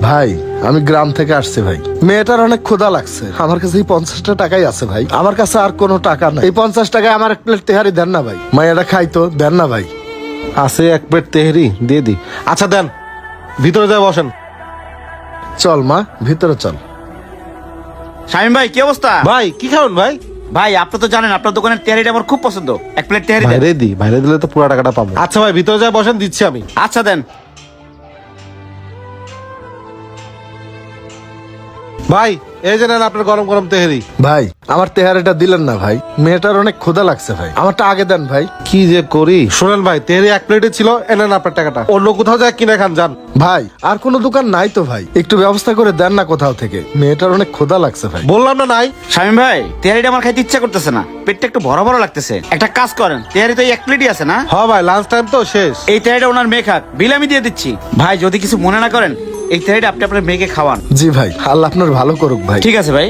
ভাই আমি গ্রাম থেকে আসছি ভাই, মেয়েটার অনেক ক্ষুধা লাগছে, আমার কাছে এই 50টা টাকাই আছে ভাই, আমার কাছে আর কোনো টাকা নাই। এই 50 টাকায় আমার এক প্লেট তেহারি দেন না ভাই, মাইয়াটা খাইতো, দেন না ভাই। আছে এক প্লেট তেহেরি দিয়ে দি। আচ্ছা দেন, ভিতরে যায় বসেন। চল মা, ভিতরে চল। শামিম ভাই কি অবস্থা? ভাই কি খাবেন ভাই? ভাই আপনি তো জানেন আপনার দোকানের তেহারিটা আমার খুব পছন্দ, এক প্লেট তেহারি দেন। বাইরে দিলে তো পুরো টাকাটা পাবো। আচ্ছা ভাই ভিতরে যায় বসেন, দিচ্ছি আমি। আচ্ছা দেন। ভাই এই যে নেন আপনার গরম গরম তেহেরি। ভাই আমার তেহারিটা দিলেন না ভাই, মেয়েটার অনেক ক্ষুধা লাগছে ভাই, আমারটা আগে দেন ভাই। কি যে করি, শোনেন ভাই তেহেরি এক প্লেটে ছিল, এনেন আপনার টাকাটা, অন্য কোথাও যায় কিনে খান যান। ভাই আর কোনো দোকান নাই তো ভাই, একটু ব্যবস্থা করে দেন না কোথাও থেকে, মেয়েটার অনেক ক্ষুধা লাগছে ভাই। বললাম না নাই। শামিম ভাই তেহারিটা আমার খাইতে ইচ্ছা করতেছে না, পেটটা একটু বড় বড় লাগতেছে। একটা কাজ করেন, তেহারি তো এই এক প্লেটই আছে না? হ্যাঁ ভাই লাঞ্চ টাইম তো শেষ। এই তেহারিটা ওনার মেয়ে খাক, বিল আমি দিয়ে দিচ্ছি। ভাই যদি কিছু মনে না করেন এই তেহারিটা আপনি আপনার মেয়েকে খাওয়ান। জি ভাই, আল্লাহ আপনার ভালো করুক ভাই। ঠিক আছে ভাই।